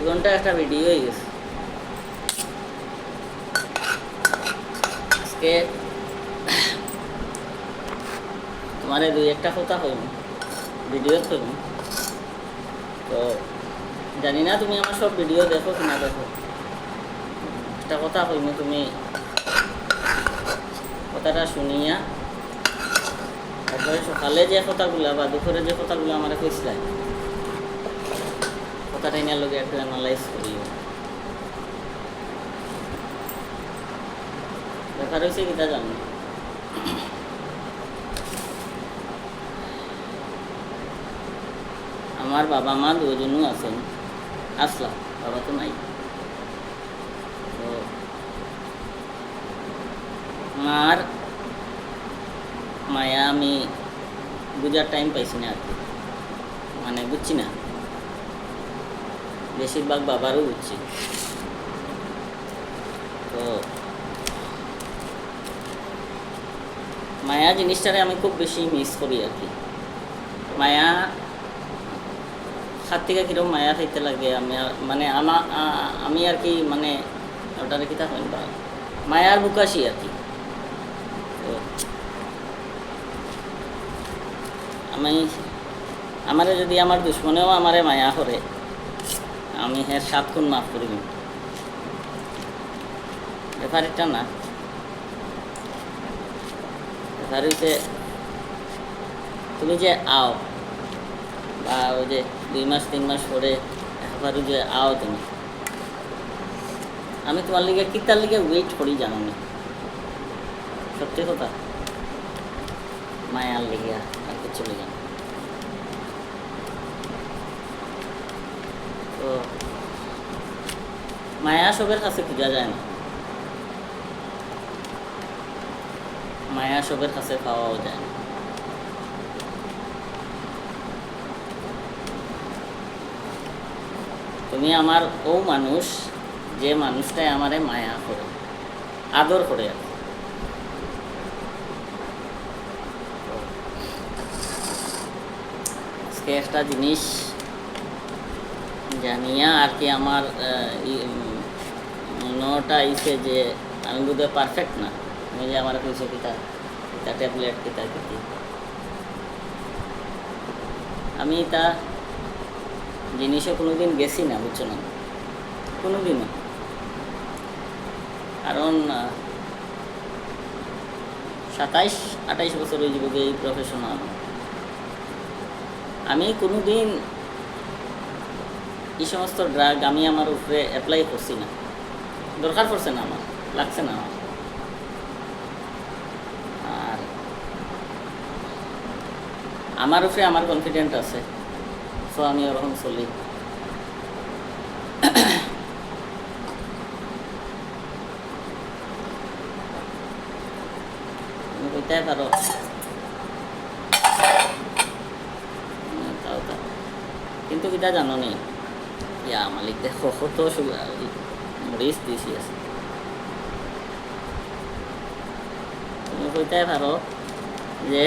ঘন্টা একটা ভিডিও হয়ে গেছে আজকে। তোমার দুই একটা কথা হইনি, ভিডিও হইনি তো জানি না তুমি আমার সব ভিডিও দেখো কিনা দেখো। একটা কথা হইনি, তুমি কথাটা শুনিয়া তারপরে সকালে যে কথাগুলা বা দুপুরে যে কথাগুলো আমার কইছিলাম কথাটা নিয়ে লোকে একটু অ্যানালাইজ করিও। ব্যাপার হয়েছে কিটা জানো, আমার বাবা মা দুজনও আছেন, আসলাম বাবা তো নাই। তো মার মায়া আমি বুঝার টাইম পাইছি না আর কি, মানে বুঝছি না, বেশিরভাগ বাবারও বুঝছি। তো মায়া জিনিসটারে আমি খুব বেশি মিস করি আর কি। মায়া হাত থেকে কীরকম মায়া খাইতে লাগে আমি মানে আমি আর কি মানে ওটারে কিতা হয় বা মায়ার বুকাশি আর কি। তো আমি আমারে যদি আমার দুশ্মনেও আমারে মায়া করে আমি হ্যাঁ 7 গুণ মাফ করি। ব্যাপার এটা না, ব্যাপার হইতে তুমি যে আও বা ওই যে 2 মাস 3 মাস পরে একবারও যে আও তুমি, আমি তোমার লিগে কিতার লিগে ওয়েট করি জানো না, সত্যি কথা মায়ার লিগে আর কিছু লিগে না। তো মায়া সবের কাছে খুঁজা যায় না, মায়া সবের কাছে পাওয়াও যায় না। তুমি আমার ও মানুষ যে মানুষটাই আমারে মায়া করে আদর করে আর কি। আজকে একটা জিনিস জানিয়া আর কি আমার মনটা আইছে যে আমি বোধহয় পারফেক্ট না। আমি যে আমার কইছে কিতা কিতা ট্যাবলেট কিতা কিতি, আমি তা জিনিসও কোনোদিন গেছি না, বুঝছো না, কোনোদিনও। কারণ 27-28 বছর হয়ে যাবে এই প্রফেশনাল। আমি কোনোদিন এই সমস্ত ড্রাগ আমি আমার উপরে অ্যাপ্লাই করছি না, দরকার পড়ছে না, আমার লাগছে না। আর আমার উপরে আমার কনফিডেন্ট আছে, সো আমি ওরকম চলি। তুমি কইতে পারো তাও তা, কিন্তু কিটা জানো নি ইয়া মালিক দেখো কত মরিচ দিছি আছে। তুমি কইতে পারো যে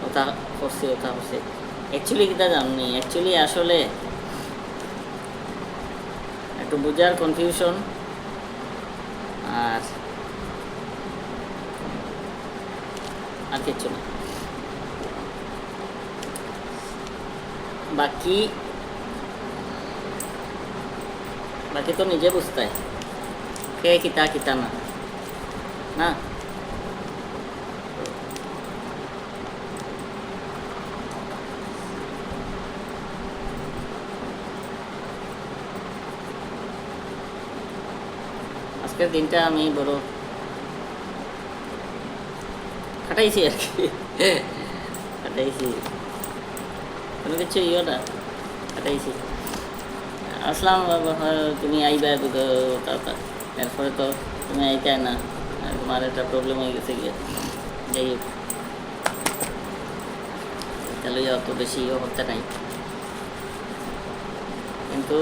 ওটা করছি ওটা করছি, অ্যাকচুয়ালি কিটা জানো নি, অ্যাকচুয়ালি আসলে একটু বুঝার কনফিউশন আর আর কিচ্ছু না। বাকি বাকি তো নিজে বুঝতে হয় কে কিতা কিতা না না। আজকের দিনটা আমি বড় কাটাইছি আর কি, কাটাইছি কোনো কিছু ইয়ে না, কাটাইছি। আসলাম তুমি আইবা এরপরে তো তুমি আইতাই না, তোমার একটা প্রবলেম হয়ে গেছে গিয়ে, যাই হোক তাহলে অত বেশি ইয়ে করতে নাই। কিন্তু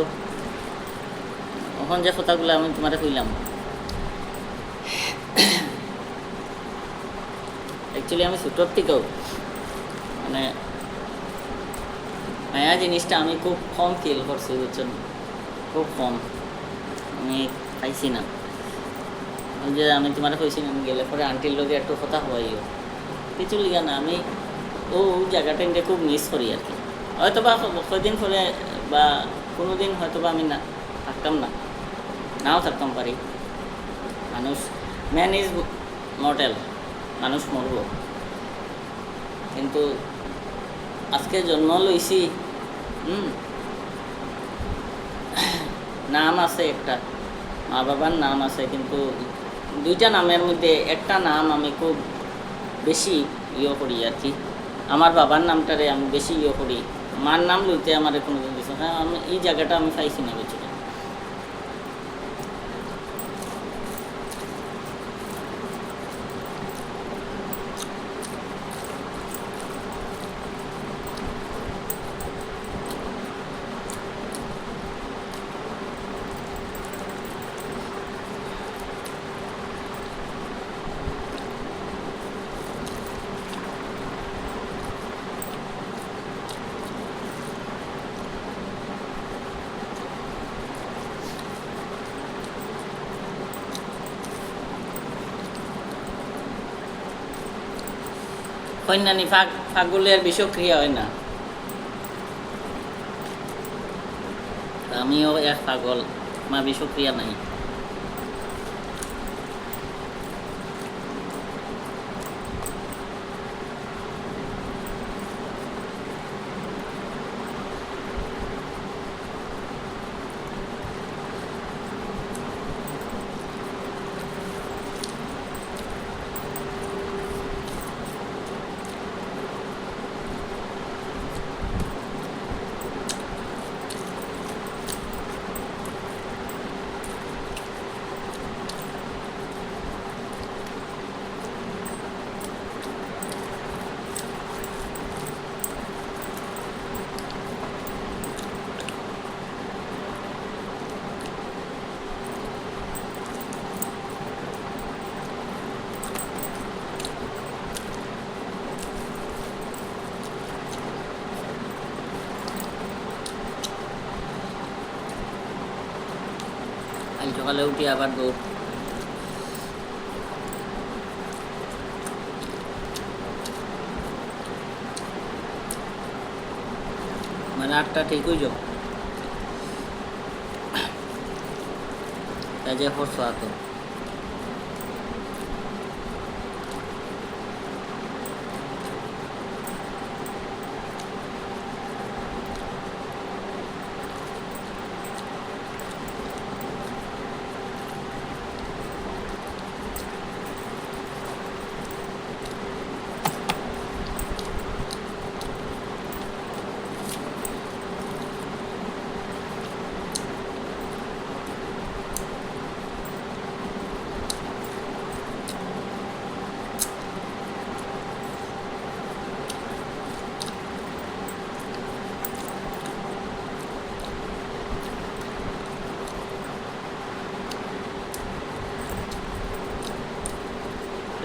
এখন যে কথাগুলো আমি তোমার কইলাম অ্যাকচুয়ালি আমি ছোটোর থেকেও মানে মায়া জিনিসটা আমি খুব কম ফিল করছি, বুঝছেন, খুব কম। আমি খাইছি না। ওই যে আমি তোমার কইছি আমি গেলে পরে আন্টির লগে একটু কথা হওয়াইও, কিছু লিগা না, আমি ওই জায়গাটা কিন্তু খুব মিস করি আর কি। হয়তো বা কয়দিন পরে বা কোনো দিন হয়তো বা আমি না থাকতাম না, নাও থাকতাম পারি। মানুষ, ম্যান ইজ মর্টাল, মানুষ মরব, কিন্তু আজকে জন্ম লইছি, নাম আছে একটা, মা বাবার নাম আছে, কিন্তু দুইটা নামের মধ্যে একটা নাম আমি খুব বেশি করি আর কি। আমার বাবার নামটারে আমি বেশি করি, মার নাম লইতে আমার কোনো দিন দিচ্ছে। হ্যাঁ, আমি এই জায়গাটা আমি পাইছি না বেশি। কন্যানি ফাগুলের বিষক্রিয়া হয় না, আমিও এক পাগল, মা বিষক্রিয়া নাই। সকালে উঠি আবার দৌড়, মানে 8টা ঠিক হয়ে যাও, কাজে হর্ষ আতো।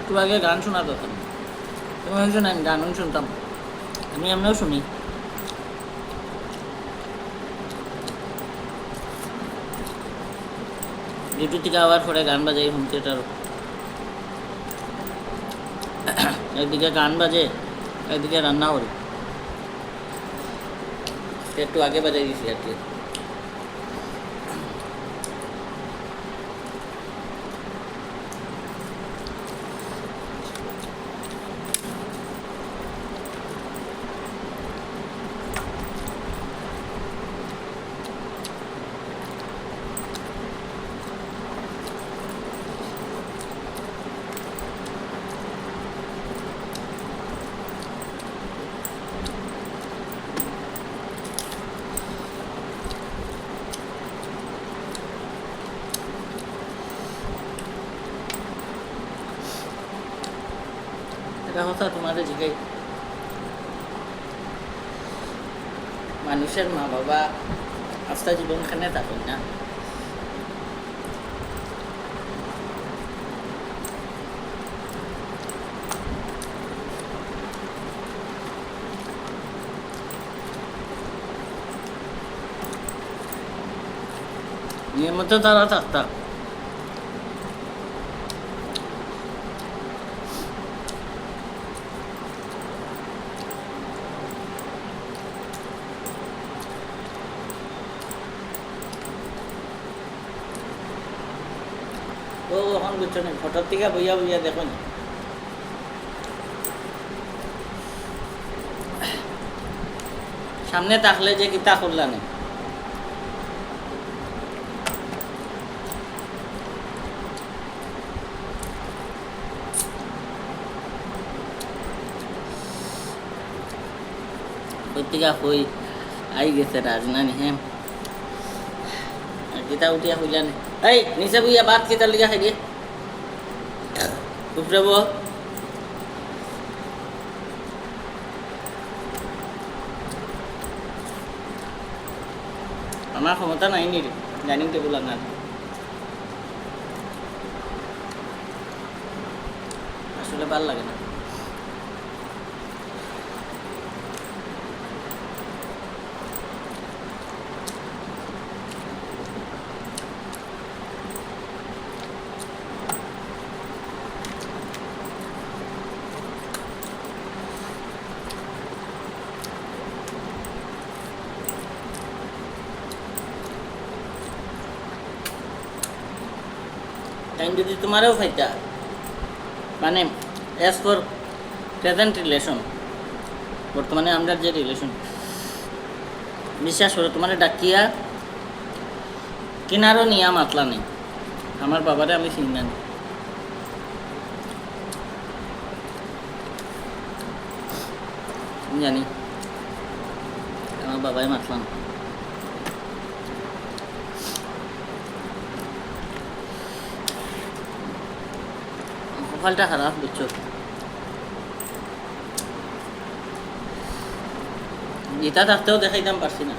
একটু আগে গান শোনা দরকার, তুমি হয়েছে না গানও শুনতাম, আমি এমনিও শুনি। ইউটিউব থেকে আবার পরে গান বাজে হোম থিয়েটার, একদিকে গান বাজে একদিকে রান্না করি, একটু আগে বাজাই দিছি আর কি। এটা কথা তোমাদের জিজ্ঞাই, মানুষের মা বাবা আস্থা জীবনখানে থাকেন না, এর মধ্যে তারা থাকতাম ও এখন বুঝছো না ফটোর থেকে বইয়া বইয়া দেখো না সামনে থাকলে যে কিতা করলা না কইতিকা কই আই গেছে রাজনানি হ্যাঁ কিতা উঠিয়া হইলা না এই নিচে বইয়া বাদ কিতা লিখা খাই দিয়ে উপরে বো আমার ক্ষমতা নাই নি ডাইনিং টেবিল আনার আসলে ভাল লাগে না টাইম যদি তোমারও ফাইতা মানে অ্যাজ ফর প্রেজেন্ট রিলেশন বর্তমানে আমরা যে রিলেশন বিশ্বাস করো তোমার ডাকিয়া কিনারও নিয়া মাতলা নেই আমার বাবারে আমি চিনি না জানি আমার বাবাই মাতলাম কপালটা খারাপ বুঝছো যেটা থাকতেও দেখাইতাম পারছি না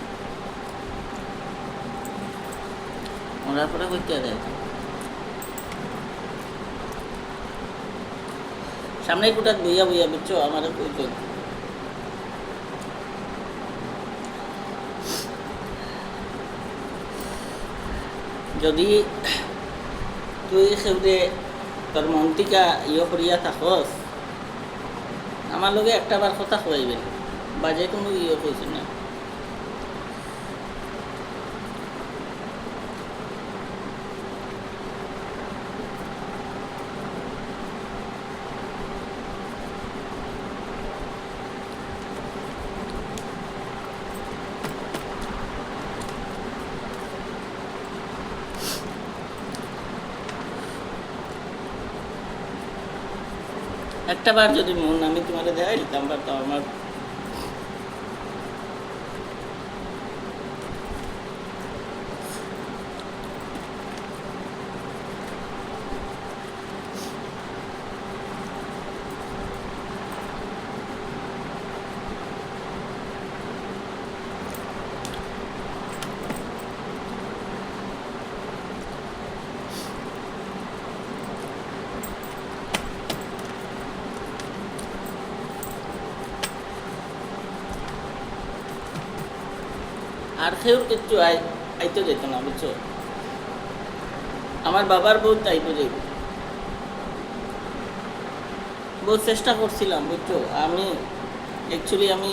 ওনার পরে করতে দেয় সামনে কোটা বইয়া বইয়া বুঝছো আমার কইতো যদি তুই সেউরে তোর মন্ত্রিকা ইয়ে করিয়া থাকস আমার লগে একটা বার কথা খুয়াইবেন বাজে কোনো ইয়ে কইছি না একটা বার যদি মন আমি তোমার দেখাই দিতাম পারতাম আমার আর খেউর কিচ্ছু আইতো যেত না বুঝছো আমার বাবার বউ আইতো যেত বহুত চেষ্টা করছিলাম বুঝছো আমি অ্যাকচুয়ালি আমি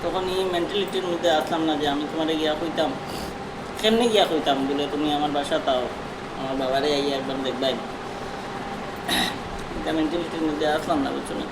তখন এই মেন্টালিটির মধ্যে আসলাম না যে আমি তোমার গিয়া কইতাম কেমনি গিয়া কইতাম বলে তুমি আমার বাসা তাও আমার বাবারে আইয়া একবার দেখবাই এটা মেন্টালিটির মধ্যে আসলাম না বুঝছো না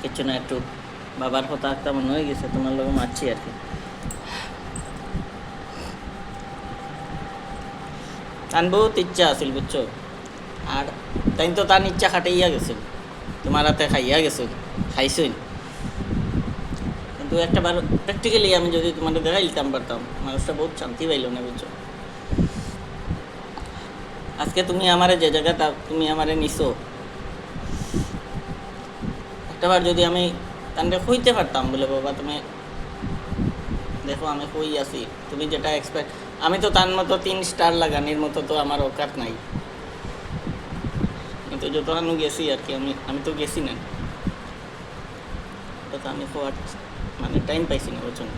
কিচ্ছু না একটু বাবার কথা একটা মনে হয়ে গেছে তোমার লোক মারছি আর কি তান বহুত ইচ্ছা আছিল বুঝছো, আর তাই তো তার ইচ্ছা খাটাইয়া গেছিল, তোমার হাতে খাইয়া গেছিল, খাইছই। কিন্তু একটা বার প্র্যাকটিক্যালি আমি যদি তোমার দেখাইতাম পারতাম, মানুষটা বহুত শান্তি পাইল না বুঝছো। আজকে তুমি আমারে যে জায়গাটা তুমি আমারে নিছো, একটাবার যদি আমি তানকে কইতে পারতাম বলে বাবা তুমি দেখো আমি কই আছি, তুমি যেটা এক্সপেক্ট, আমি তো তার মতো 3 স্টার লাগানির মতো তো আমার অকাত নাই, কিন্তু যতখানু গেছি আর কি, আমি তো গেছি না, তো আমি মানে টাইম পাইছি না বুঝছো না।